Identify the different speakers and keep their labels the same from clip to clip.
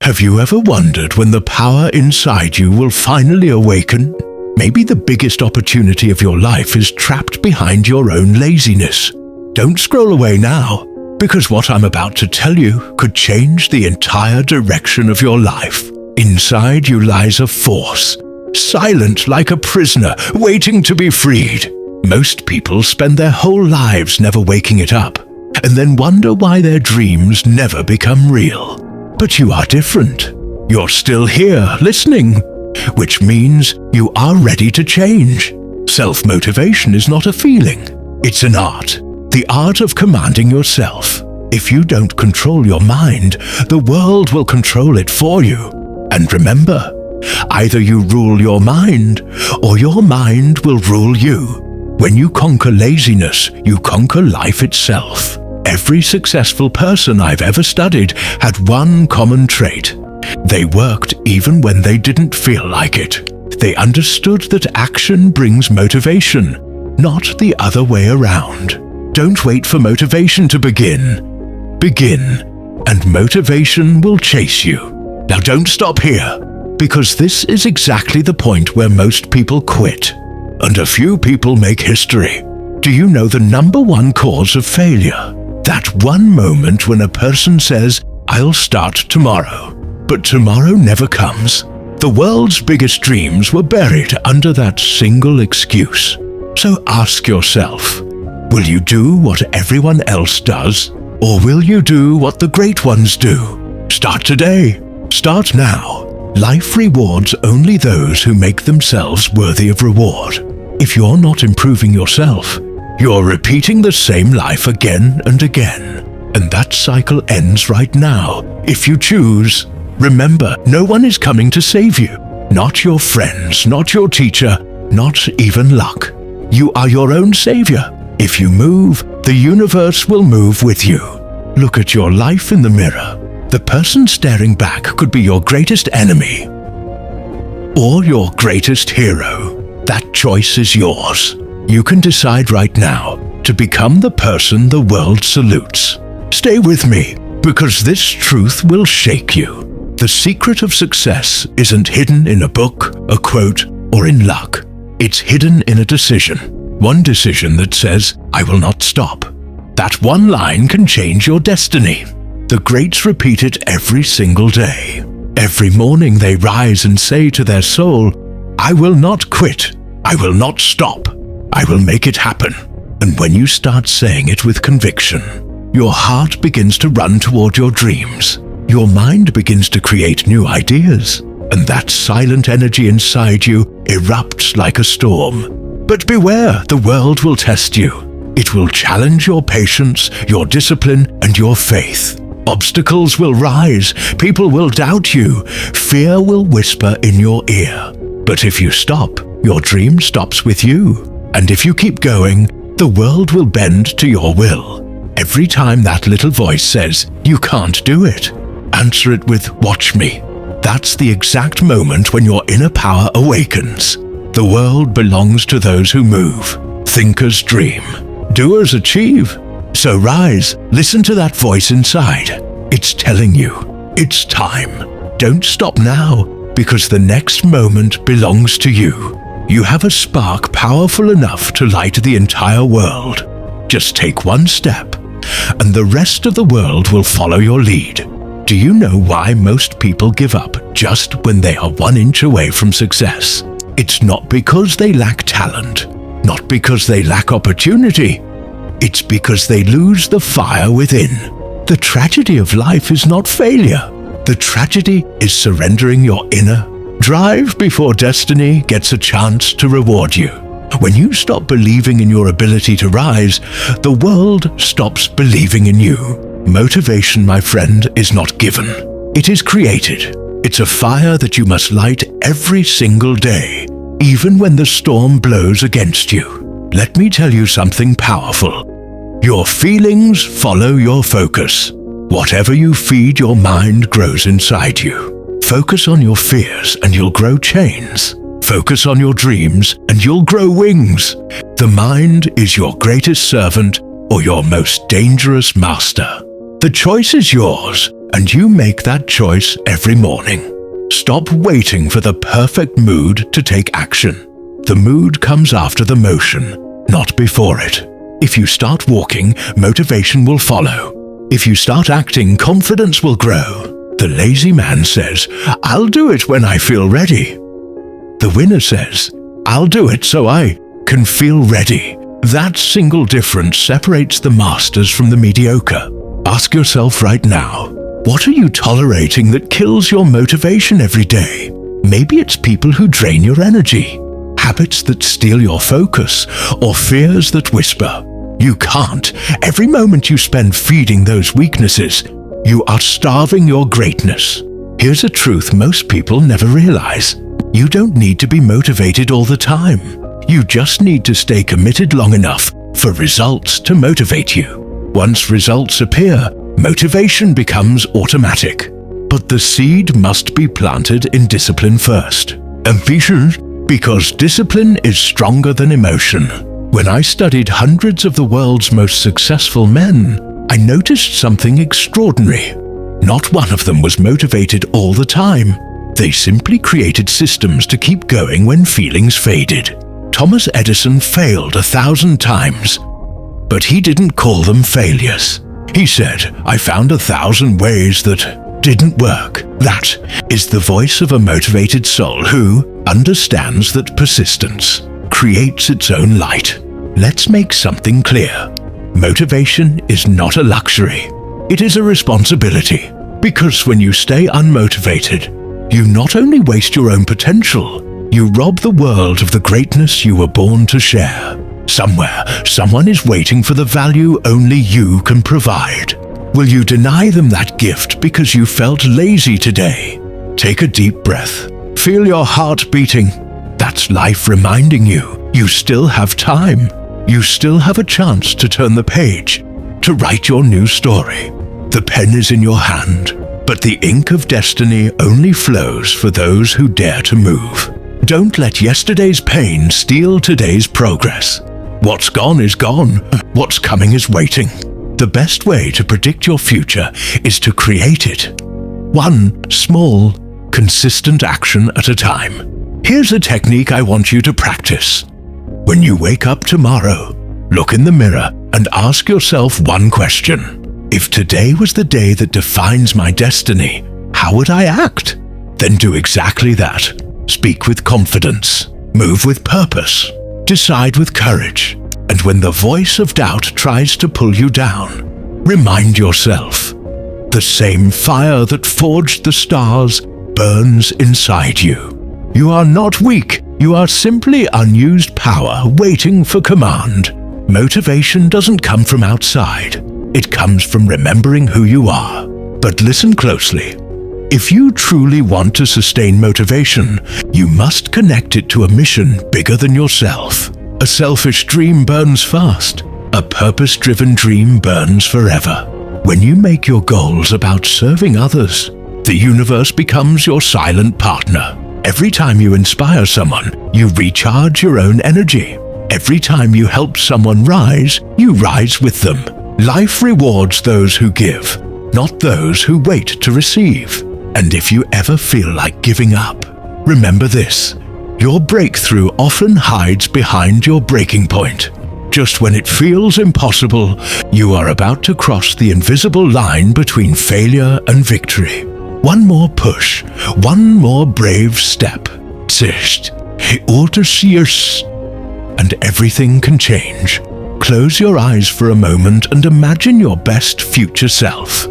Speaker 1: Have you ever wondered when the power inside you will finally awaken? Maybe the biggest opportunity of your life is trapped behind your own laziness. Don't scroll away now, because what I'm about to tell you could change the entire direction of your life. Inside you lies a force, silent like a prisoner, waiting to be freed. Most people spend their whole lives never waking it up, and then wonder why their dreams never become real. But you are different. You're still here, listening, which means you are ready to change. Self-motivation is not a feeling. It's an art. The art of commanding yourself. If you don't control your mind, the world will control it for you. And remember, either you rule your mind, or your mind will rule you. When you conquer laziness, you conquer life itself. Every successful person I've ever studied had one common trait. They worked even when they didn't feel like it. They understood that action brings motivation, not the other way around. Don't wait for motivation to begin. Begin, and motivation will chase you. Now don't stop here, because this is exactly the point where most people quit. And a few people make history. Do you know the number one cause of failure? That one moment when a person says, "I'll start tomorrow," but tomorrow never comes. The world's biggest dreams were buried under that single excuse. So ask yourself, will you do what everyone else does, or will you do what the great ones do? Start today. Start now. Life rewards only those who make themselves worthy of reward. If you're not improving yourself, you're repeating the same life again and again. And that cycle ends right now, if you choose. Remember, no one is coming to save you. Not your friends, not your teacher, not even luck. You are your own savior. If you move, the universe will move with you. Look at your life in the mirror. The person staring back could be your greatest enemy or your greatest hero. That choice is yours. You can decide right now to become the person the world salutes. Stay with me, because this truth will shake you. The secret of success isn't hidden in a book, a quote, or in luck. It's hidden in a decision. One decision that says, "I will not stop." That one line can change your destiny. The greats repeat it every single day. Every morning they rise and say to their soul, "I will not quit. I will not stop. I will make it happen." And when you start saying it with conviction, your heart begins to run toward your dreams. Your mind begins to create new ideas, and that silent energy inside you erupts like a storm. But beware, the world will test you. It will challenge your patience, your discipline, and your faith. Obstacles will rise, people will doubt you, fear will whisper in your ear. But if you stop, your dream stops with you. And if you keep going, the world will bend to your will. Every time that little voice says, "You can't do it," answer it with, "Watch me." That's the exact moment when your inner power awakens. The world belongs to those who move. Thinkers dream. Doers achieve. So rise, listen to that voice inside. It's telling you, it's time. Don't stop now, because the next moment belongs to you. You have a spark powerful enough to light the entire world. Just take one step, and the rest of the world will follow your lead. Do you know why most people give up just when they are 1 inch away from success? It's not because they lack talent, not because they lack opportunity. It's because they lose the fire within. The tragedy of life is not failure. The tragedy is surrendering your inner drive before destiny gets a chance to reward you. When you stop believing in your ability to rise, the world stops believing in you. Motivation, my friend, is not given. It is created. It's a fire that you must light every single day, even when the storm blows against you. Let me tell you something powerful. Your feelings follow your focus. Whatever you feed your mind grows inside you. Focus on your fears and you'll grow chains. Focus on your dreams and you'll grow wings. The mind is your greatest servant or your most dangerous master. The choice is yours, and you make that choice every morning. Stop waiting for the perfect mood to take action. The mood comes after the motion, not before it. If you start walking, motivation will follow. If you start acting, confidence will grow. The lazy man says, "I'll do it when I feel ready." The winner says, "I'll do it so I can feel ready." That single difference separates the masters from the mediocre. Ask yourself right now, what are you tolerating that kills your motivation every day? Maybe it's people who drain your energy, habits that steal your focus, or fears that whisper. You can't. Every moment you spend feeding those weaknesses, you are starving your greatness. Here's a truth most people never realize. You don't need to be motivated all the time. You just need to stay committed long enough for results to motivate you. Once results appear, motivation becomes automatic. But the seed must be planted in discipline first. Ambition, because discipline is stronger than emotion. When I studied hundreds of the world's most successful men, I noticed something extraordinary. Not one of them was motivated all the time. They simply created systems to keep going when feelings faded. Thomas Edison failed 1,000 times, but he didn't call them failures. He said, "I found 1,000 ways that didn't work." That is the voice of a motivated soul who understands that persistence creates its own light. Let's make something clear. Motivation is not a luxury. It is a responsibility. Because when you stay unmotivated, you not only waste your own potential, you rob the world of the greatness you were born to share. Somewhere, someone is waiting for the value only you can provide. Will you deny them that gift because you felt lazy today? Take a deep breath. Feel your heart beating. That's life reminding you you still have time. You still have a chance to turn the page, to write your new story. The pen is in your hand, but the ink of destiny only flows for those who dare to move. Don't let yesterday's pain steal today's progress. What's gone is gone. What's coming is waiting. The best way to predict your future is to create it. One small, consistent action at a time. Here's a technique I want you to practice. When you wake up tomorrow, look in the mirror and ask yourself one question. If today was the day that defines my destiny, how would I act? Then do exactly that. Speak with confidence, move with purpose, decide with courage, and when the voice of doubt tries to pull you down, remind yourself, the same fire that forged the stars burns inside you. You are not weak, you are simply unused power waiting for command. Motivation doesn't come from outside, it comes from remembering who you are. But listen closely. If you truly want to sustain motivation, you must connect it to a mission bigger than yourself. A selfish dream burns fast. A purpose-driven dream burns forever. When you make your goals about serving others, the universe becomes your silent partner. Every time you inspire someone, you recharge your own energy. Every time you help someone rise, you rise with them. Life rewards those who give, not those who wait to receive. And if you ever feel like giving up, remember this. Your breakthrough often hides behind your breaking point. Just when it feels impossible, you are about to cross the invisible line between failure and victory. One more push, one more brave step. And everything can change. Close your eyes for a moment and imagine your best future self.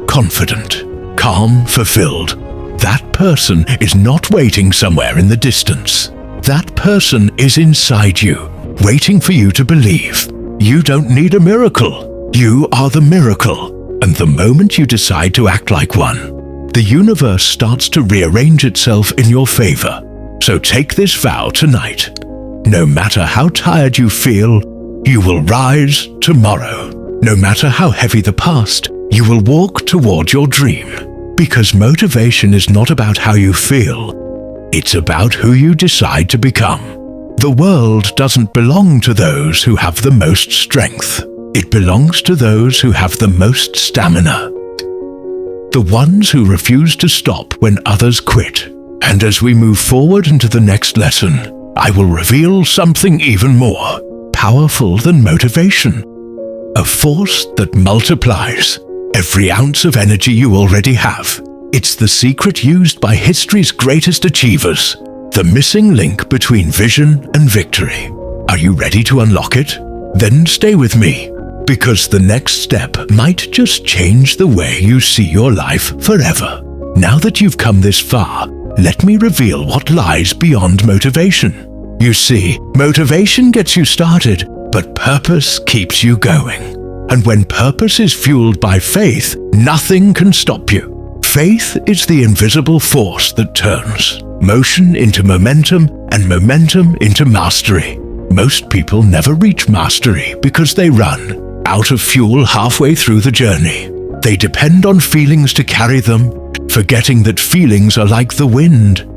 Speaker 1: Confident, calm, fulfilled. That person is not waiting somewhere in the distance. That person is inside you, waiting for you to believe. You don't need a miracle. You are the miracle. And the moment you decide to act like one, the universe starts to rearrange itself in your favor. So take this vow tonight. No matter how tired you feel, you will rise tomorrow. No matter how heavy the past, you will walk toward your dream. Because motivation is not about how you feel, it's about who you decide to become. The world doesn't belong to those who have the most strength. It belongs to those who have the most stamina. the ones who refuse to stop when others quit. And as we move forward into the next lesson, I will reveal something even more powerful than motivation. A force that multiplies every ounce of energy you already have. It's the secret used by history's greatest achievers, the missing link between vision and victory. Are you ready to unlock it? Then stay with me, because the next step might just change the way you see your life forever. Now that you've come this far, let me reveal what lies beyond motivation. You see, motivation gets you started, but purpose keeps you going. And when purpose is fueled by faith, nothing can stop you. Faith is the invisible force that turns motion into momentum and momentum into mastery. Most people never reach mastery because they run out of fuel halfway through the journey. They depend on feelings to carry them, forgetting that feelings are like the wind.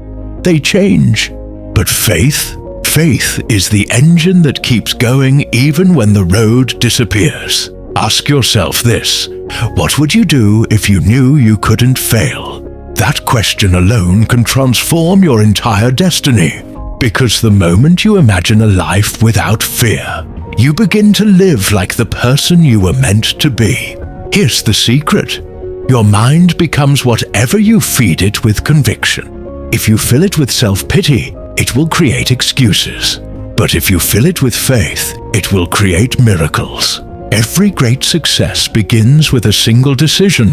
Speaker 1: They change. But faith is the engine that keeps going even when the road disappears. Ask yourself this: what would you do if you knew you couldn't fail? That question alone can transform your entire destiny. Because the moment you imagine a life without fear, you begin to live like the person you were meant to be. Here's the secret. Your mind becomes whatever you feed it with conviction. If you fill it with self-pity, it will create excuses. But if you fill it with faith, it will create miracles. Every great success begins with a single decision.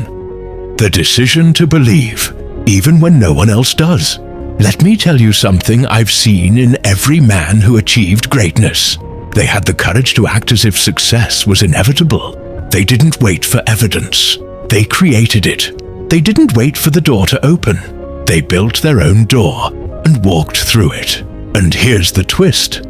Speaker 1: The decision to believe, even when no one else does. Let me tell you something I've seen in every man who achieved greatness. They had the courage to act as if success was inevitable. They didn't wait for evidence. They created it. They didn't wait for the door to open. They built their own door and walked through it. And here's the twist.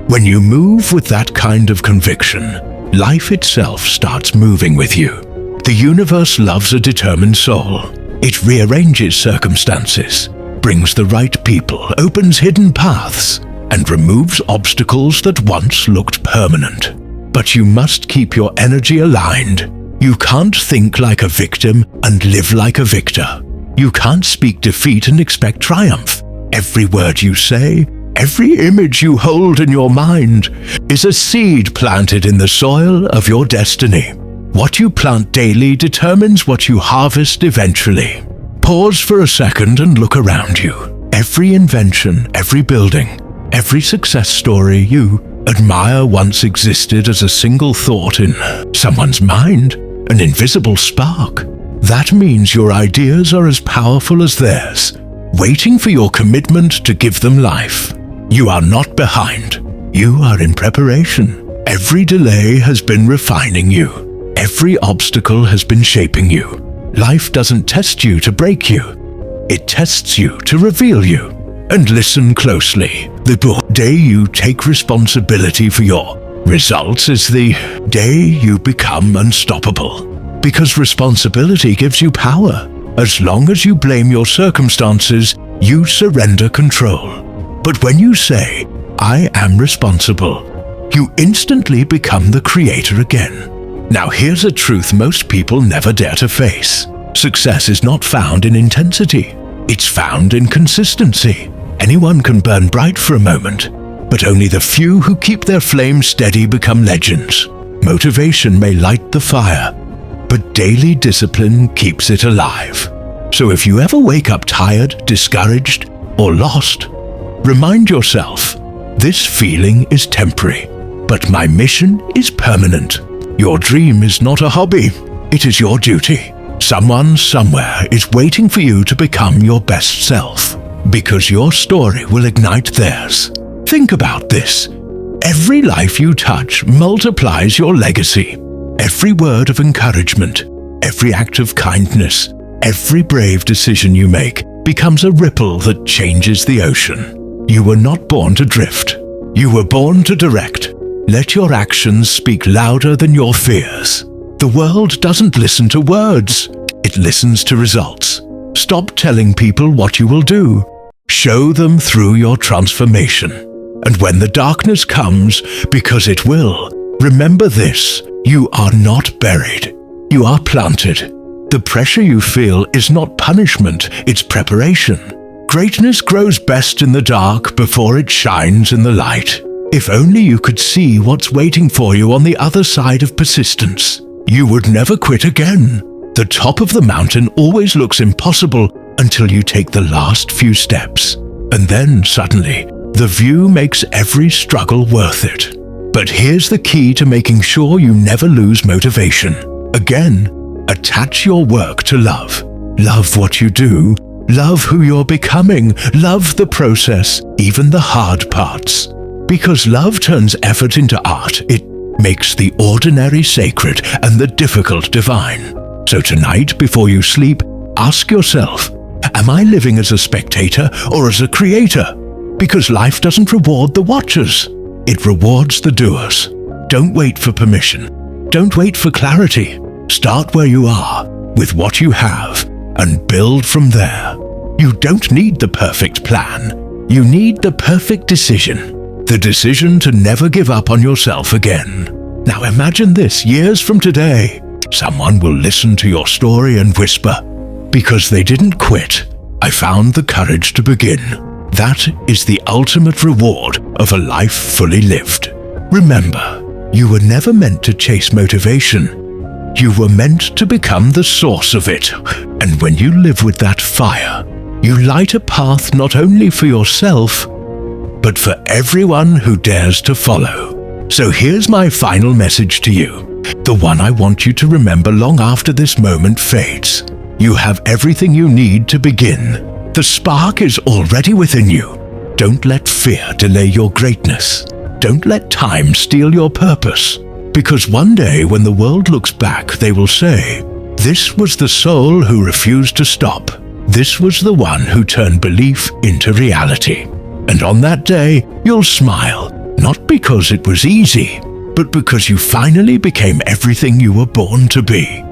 Speaker 1: When you move with that kind of conviction, life itself starts moving with you. The universe loves a determined soul. It rearranges circumstances, brings the right people, opens hidden paths, and removes obstacles that once looked permanent. But you must keep your energy aligned. You can't think like a victim and live like a victor. You can't speak defeat and expect triumph. Every word you say, every image you hold in your mind, is a seed planted in the soil of your destiny. What you plant daily determines what you harvest eventually. Pause for a second and look around you. Every invention, every building, every success story you admire once existed as a single thought in someone's mind, an invisible spark. That means your ideas are as powerful as theirs, waiting for your commitment to give them life. You are not behind. You are in preparation. Every delay has been refining you. Every obstacle has been shaping you. Life doesn't test you to break you. It tests you to reveal you. And listen closely. The day you take responsibility for your results is the day you become unstoppable. Because responsibility gives you power. As long as you blame your circumstances, you surrender control. But when you say, "I am responsible," you instantly become the creator again. Now here's a truth most people never dare to face. Success is not found in intensity. It's found in consistency. Anyone can burn bright for a moment, but only the few who keep their flame steady become legends. Motivation may light the fire, but daily discipline keeps it alive. So if you ever wake up tired, discouraged, or lost, remind yourself, this feeling is temporary, but my mission is permanent. Your dream is not a hobby, it is your duty. Someone somewhere is waiting for you to become your best self, because your story will ignite theirs. Think about this. Every life you touch multiplies your legacy. Every word of encouragement, every act of kindness, every brave decision you make becomes a ripple that changes the ocean. You were not born to drift. You were born to direct. Let your actions speak louder than your fears. The world doesn't listen to words. It listens to results. Stop telling people what you will do. Show them through your transformation. And when the darkness comes, because it will, remember this: you are not buried. You are planted. The pressure you feel is not punishment, it's preparation. Greatness grows best in the dark before it shines in the light. If only you could see what's waiting for you on the other side of persistence, you would never quit again. The top of the mountain always looks impossible until you take the last few steps. And then suddenly, the view makes every struggle worth it. But here's the key to making sure you never lose motivation. Again, attach your work to love. Love what you do. Love who you're becoming. Love the process, even the hard parts. Because love turns effort into art, it makes the ordinary sacred and the difficult divine. So tonight, before you sleep, ask yourself, am I living as a spectator or as a creator? Because life doesn't reward the watchers. It rewards the doers. Don't wait for permission. Don't wait for clarity. Start where you are, with what you have, and build from there. You don't need the perfect plan. You need the perfect decision. The decision to never give up on yourself again. Now imagine this, years from today. Someone will listen to your story and whisper, "Because they didn't quit, I found the courage to begin." That is the ultimate reward of a life fully lived. Remember, you were never meant to chase motivation. You were meant to become the source of it. And when you live with that fire, you light a path not only for yourself, but for everyone who dares to follow. So here's my final message to you, the one I want you to remember long after this moment fades. You have everything you need to begin. The spark is already within you. Don't let fear delay your greatness. Don't let time steal your purpose. Because one day when the world looks back, they will say, "This was the soul who refused to stop. This was the one who turned belief into reality." And on that day, you'll smile, not because it was easy, but because you finally became everything you were born to be.